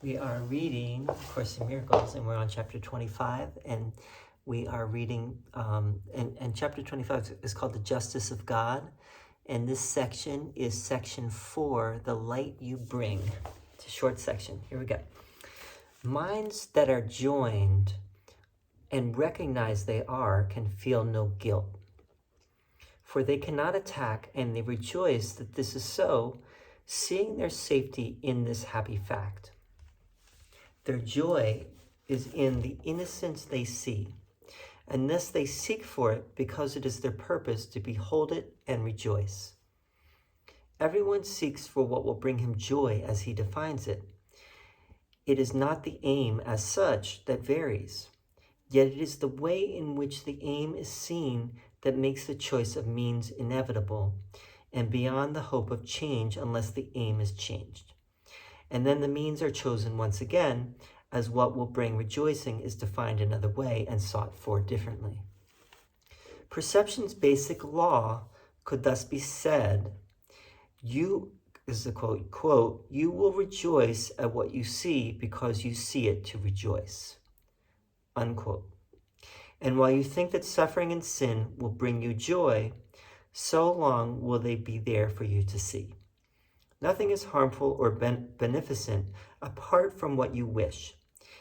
We are reading Course in Miracles, and we're on chapter 25, and we are reading, and chapter 25 is called The Justice of God, and this section is section 4, The Light You Bring. It's a short section. Here we go. Minds that are joined and recognize they are can feel no guilt, for they cannot attack, and they rejoice that this is so, seeing their safety in this happy fact. Their joy is in the innocence they see, and thus they seek for it because it is their purpose to behold it and rejoice. Everyone seeks for what will bring him joy as he defines it. It is not the aim as such that varies, yet it is the way in which the aim is seen that makes the choice of means inevitable and beyond the hope of change unless the aim is changed. And then the means are chosen once again, as what will bring rejoicing is defined another way and sought for differently. Perception's basic law could thus be said, you, is the quote, you will rejoice at what you see because you see it to rejoice, unquote. And while you think that suffering and sin will bring you joy, so long will they be there for you to see. Nothing is harmful or beneficent apart from what you wish.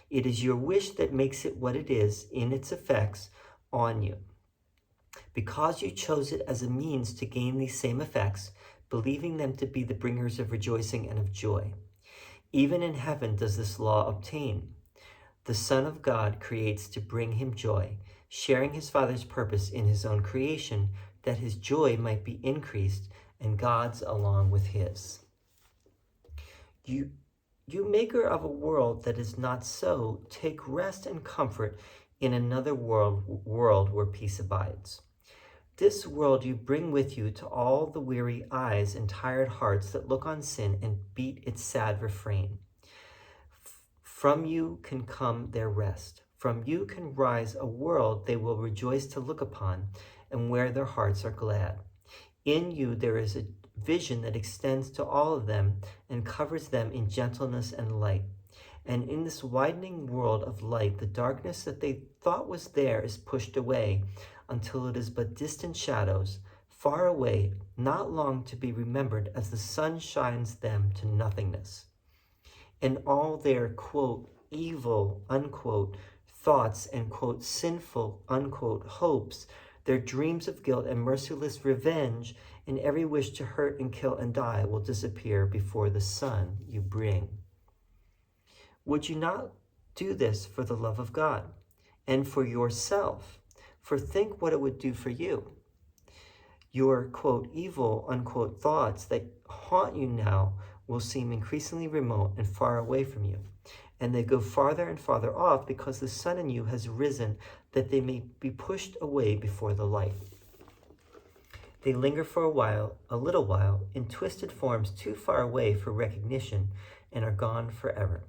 It is your wish that makes it what it is in its effects on you. Because you chose it as a means to gain these same effects, believing them to be the bringers of rejoicing and of joy. Even in heaven does this law obtain. The Son of God creates to bring him joy, sharing his Father's purpose in his own creation, that his joy might be increased and God's along with his. You maker of a world that is not so, take rest and comfort in another world where peace abides. This world you bring with you to all the weary eyes and tired hearts that look on sin and beat its sad refrain. From you can come their rest. From you can rise a world they will rejoice to look upon, and where their hearts are glad. In you there is a vision that extends to all of them and covers them in gentleness and light. And in this widening world of light, the darkness that they thought was there is pushed away until it is but distant shadows, far away, not long to be remembered as the sun shines them to nothingness. And all their, quote, evil, unquote, thoughts and, quote, sinful, unquote, hopes, their dreams of guilt and merciless revenge, and every wish to hurt and kill and die will disappear before the sun you bring. Would you not do this for the love of God and for yourself? For think what it would do for you. Your, quote, evil, unquote, thoughts that haunt you now will seem increasingly remote and far away from you. And they go farther and farther off because the sun in you has risen, that they may be pushed away before the light. They linger for a little while, in twisted forms too far away for recognition, and are gone forever.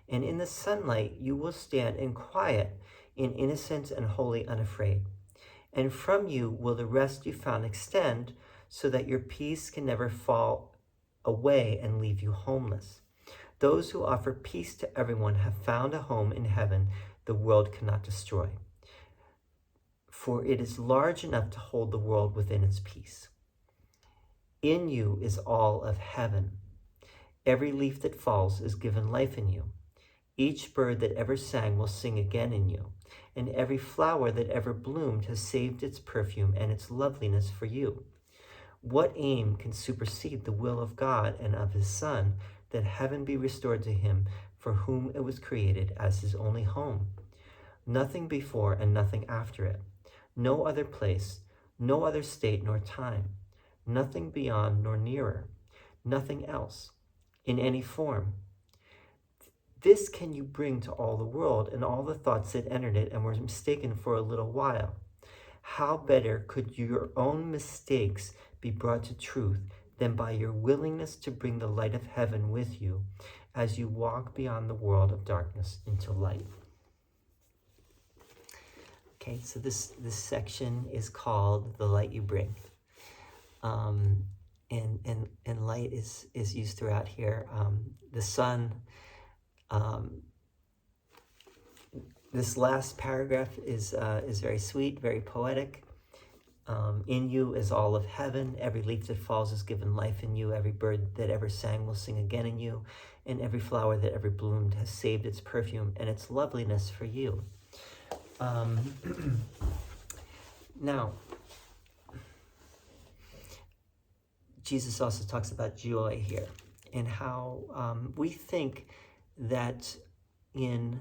And in the sunlight you will stand in quiet, in innocence and wholly unafraid. And from you will the rest you found extend, so that your peace can never fall away and leave you homeless. Those who offer peace to everyone have found a home in heaven the world cannot destroy, for it is large enough to hold the world within its peace. In you is all of heaven. Every leaf that falls is given life in you. Each bird that ever sang will sing again in you, and every flower that ever bloomed has saved its perfume and its loveliness for you. What aim can supersede the will of God and of his Son, that heaven be restored to him for whom it was created as his only home? Nothing before and nothing after it. No other place, no other state nor time. Nothing beyond nor nearer. Nothing else, in any form. This can you bring to all the world and all the thoughts that entered it and were mistaken for a little while. How better could your own mistakes be brought to truth than by your willingness to bring the light of heaven with you as you walk beyond the world of darkness into light? Okay, so this section is called The Light You Bring. And light is used throughout here. The sun This last paragraph is very sweet, very poetic. In you is all of heaven. Every leaf that falls is given life in you. Every bird that ever sang will sing again in you. And every flower that ever bloomed has saved its perfume and its loveliness for you. Now, Jesus also talks about joy here and how we think that in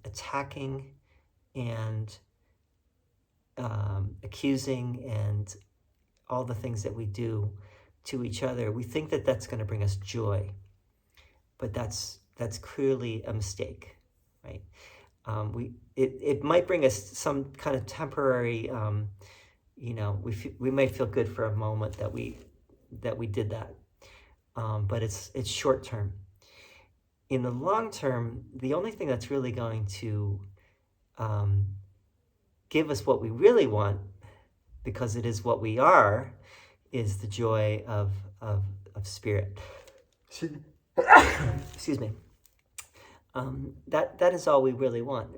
attacking and accusing and all the things that we do to each other, we think that that's going to bring us joy, but that's clearly a mistake, right? It might bring us some kind of temporary, we might feel good for a moment that we did that, but it's short term. In the long term, the only thing that's really going to give us what we really want, because it is what we are, is the joy of spirit. Excuse me. That is all we really want,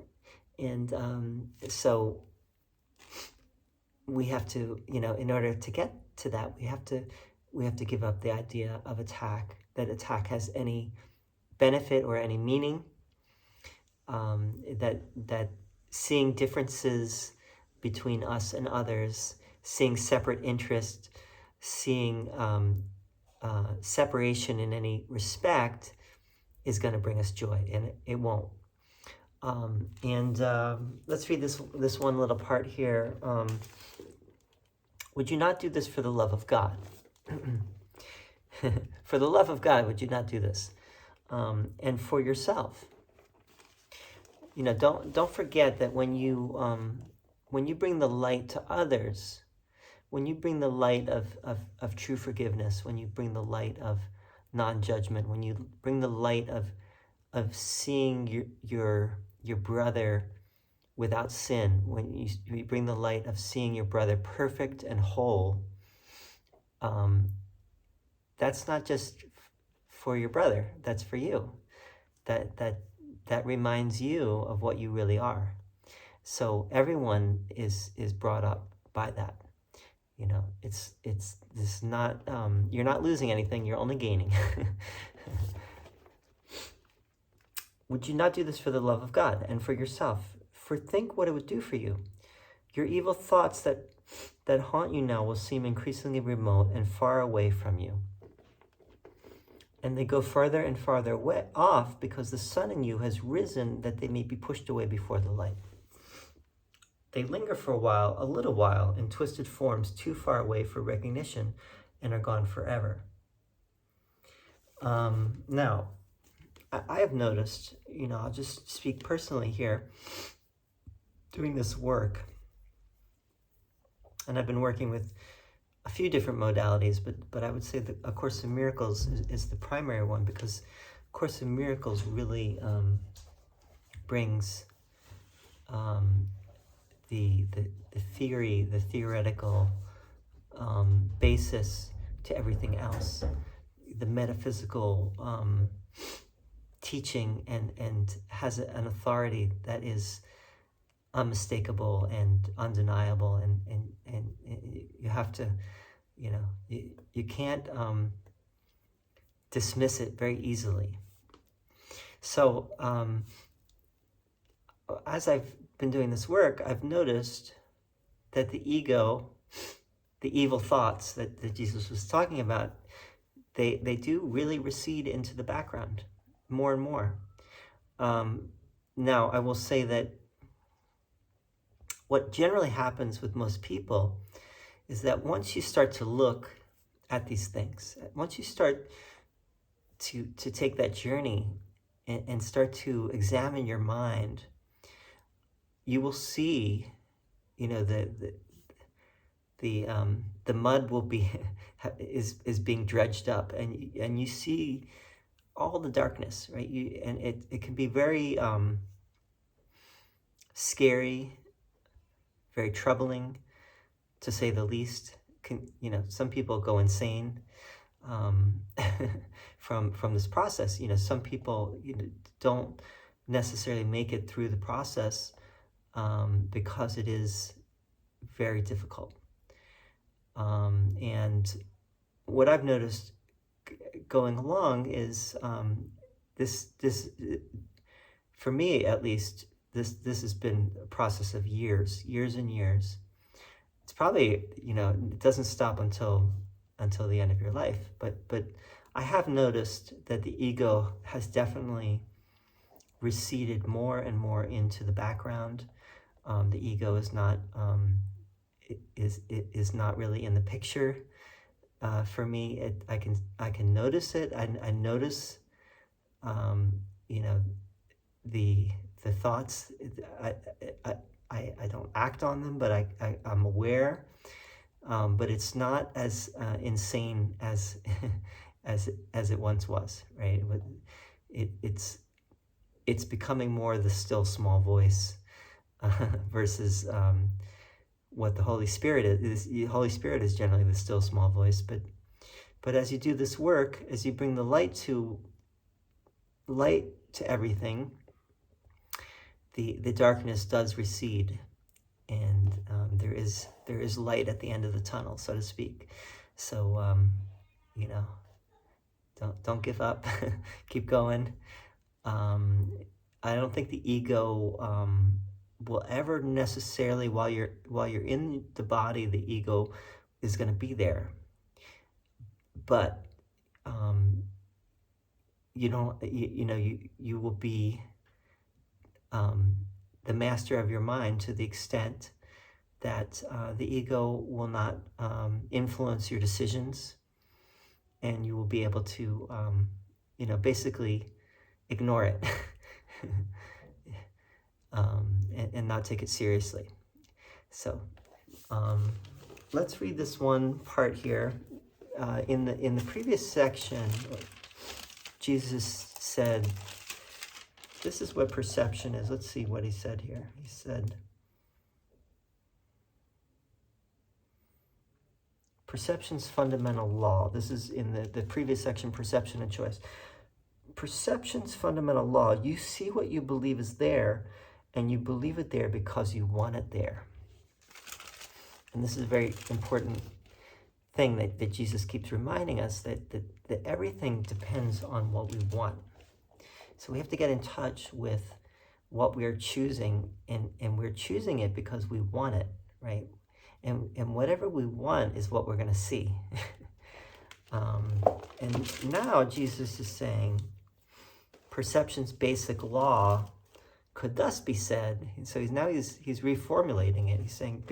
and so we have to, in order to get to that, we have to give up the idea of attack. That attack has any benefit or any meaning. That seeing differences between us and others, seeing separate interest, seeing separation in any respect is going to bring us joy, and it won't. Let's read this one little part here. Would you not do this for the love of God? For the love of God, would you not do this? And for yourself. Don't forget that when you bring the light to others, when you bring the light of true forgiveness, when you bring the light of non-judgment, when you bring the light of seeing your brother without sin, when you bring the light of seeing your brother perfect and whole, that's not just for your brother, that's for you. That reminds you of what you really are. So everyone is brought up by that. It's not, you're not losing anything, you're only gaining. Would you not do this for the love of God and for yourself? For think what it would do for you. Your evil thoughts that haunt you now will seem increasingly remote and far away from you. And they go farther and farther off because the sun in you has risen that they may be pushed away before the light. They linger for a little while, in twisted forms too far away for recognition and are gone forever. Now, I have noticed, I'll just speak personally here, doing this work, and I've been working with a few different modalities, but I would say that A Course in Miracles is the primary one, because A Course in Miracles really brings the theory, the theoretical basis to everything else, the metaphysical teaching, and has an authority that is unmistakable and undeniable, and you have to, you can't dismiss it very easily. So as I've been doing this work, I've noticed that the ego, the evil thoughts that Jesus was talking about, they do really recede into the background more and more. Now, I will say that what generally happens with most people is that once you start to look at these things, once you start to take that journey and start to examine your mind, you will see, the mud will be is being dredged up, and you see all the darkness, right? And it can be very scary, very troubling, to say the least. Some people go insane. um, from this process. Some people don't necessarily make it through the process because it is very difficult. And what I've noticed going along is this for me at least, this has been a process of years and years. It's probably, it doesn't stop until the end of your life, but I have noticed that the ego has definitely receded more and more into the background. The ego is not is not really in the picture. For me, I can notice it. I notice, you know, the thoughts. I, I I don't act on them, but I'm aware. But it's not as insane as as it once was, right? It's becoming more the still small voice versus what the Holy Spirit is. The Holy Spirit is generally the still small voice, but as you do this work, as you bring the light to everything, the darkness does recede, and there is light at the end of the tunnel, so to speak. So you know, don't give up. Keep going. I don't think the ego will ever necessarily, while you're in the body, the ego is going to be there. But you don't, you will be the master of your mind to the extent that the ego will not influence your decisions, and you will be able to, basically ignore it and not take it seriously. So let's read this one part here. In the previous section, Jesus said, this is what perception is. Let's see what he said here. He said, perception's fundamental law. This is in the previous section, perception and choice. Perception's fundamental law. You see what you believe is there, and you believe it there because you want it there. And this is a very important thing that Jesus keeps reminding us, that everything depends on what we want. So we have to get in touch with what we're choosing, and we're choosing it because we want it, right? And whatever we want is what we're going to see. And now Jesus is saying, perception's basic law could thus be said. So he's reformulating it. He's saying,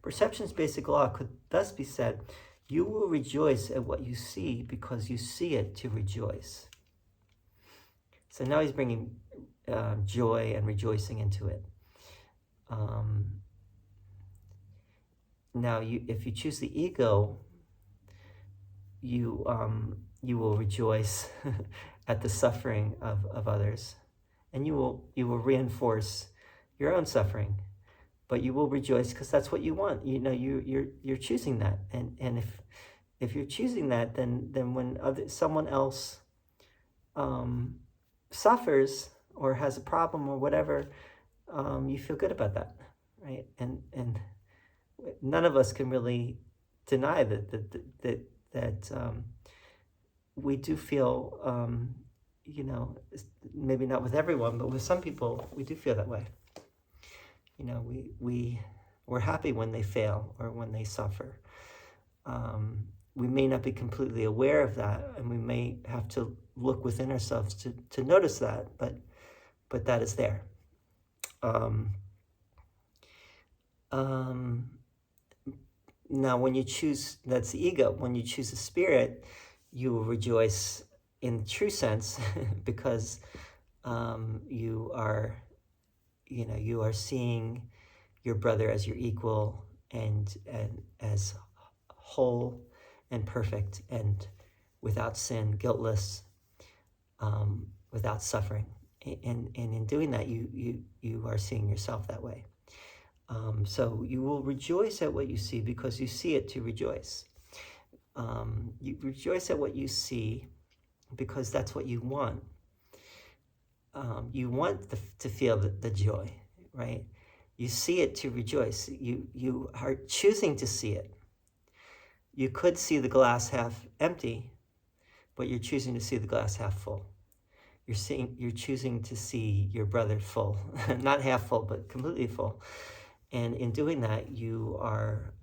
perception's basic law could thus be said, you will rejoice at what you see because you see it to rejoice. So now he's bringing joy and rejoicing into it. Now, if you choose the ego, you will rejoice at the suffering of others, and you will reinforce your own suffering, but you will rejoice because that's what you want. You're choosing that, and if you're choosing that, then when someone else suffers or has a problem or whatever, you feel good about that, right? And none of us can really deny that we do feel, maybe not with everyone, but with some people, we do feel that way. We're happy when they fail or when they suffer. We may not be completely aware of that, and we may have to look within ourselves to notice that, but that is there. Now, when you choose, that's the ego. When you choose the spirit, you will rejoice in the true sense because you are seeing your brother as your equal and as whole and perfect and without sin, guiltless, without suffering. And in doing that, you are seeing yourself that way. So you will rejoice at what you see because you see it to rejoice. You rejoice at what you see because that's what you want. You want to feel the joy, right? You see it to rejoice. You are choosing to see it. You could see the glass half empty, but you're choosing to see the glass half full. You're choosing to see your brother full, not half full, but completely full. And in doing that, you are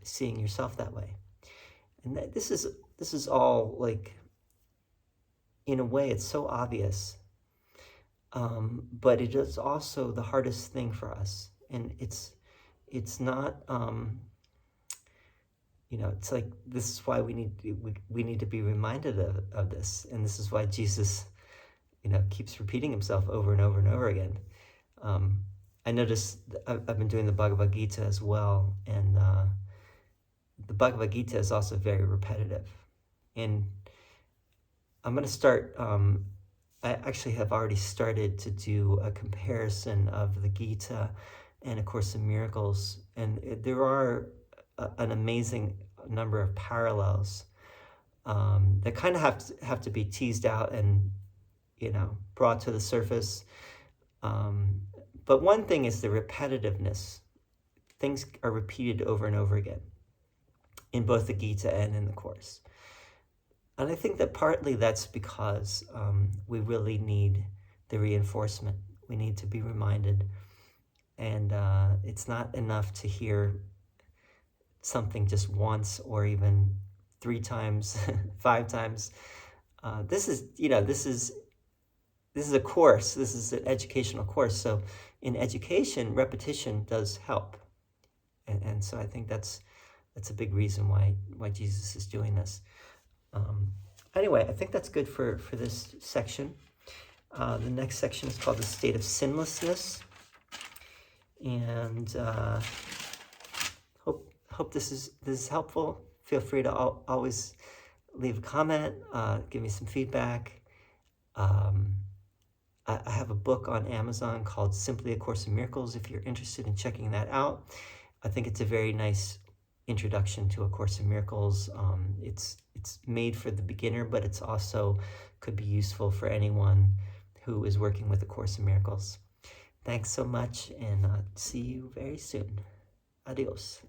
seeing yourself that way. And this is all like, in a way, it's so obvious, but it is also the hardest thing for us. And it's not, it's like, this is why we need to be reminded of this. And this is why Jesus, keeps repeating himself over and over and over again. I noticed I've been doing the Bhagavad Gita as well, and the Bhagavad Gita is also very repetitive. And I'm going to start, I actually have already started to do a comparison of the Gita and A Course in Miracles, and there are an amazing number of parallels that kind of have to be teased out and brought to the surface. But one thing is the repetitiveness. Things are repeated over and over again in both the Gita and in the Course. And I think that partly that's because we really need the reinforcement. We need to be reminded. And it's not enough to hear something just once or even 3 times, 5 times. This is a course. This is an educational course. So in education, repetition does help. And so I think that's a big reason why Jesus is doing this. Anyway, I think that's good for this section. The next section is called the state of sinlessness. And hope this is helpful. Feel free to always leave a comment, give me some feedback. I have a book on Amazon called Simply A Course in Miracles if you're interested in checking that out. I think it's a very nice introduction to A Course in Miracles. It's made for the beginner, but it's also could be useful for anyone who is working with A Course in Miracles. Thanks so much, and see you very soon. Adios.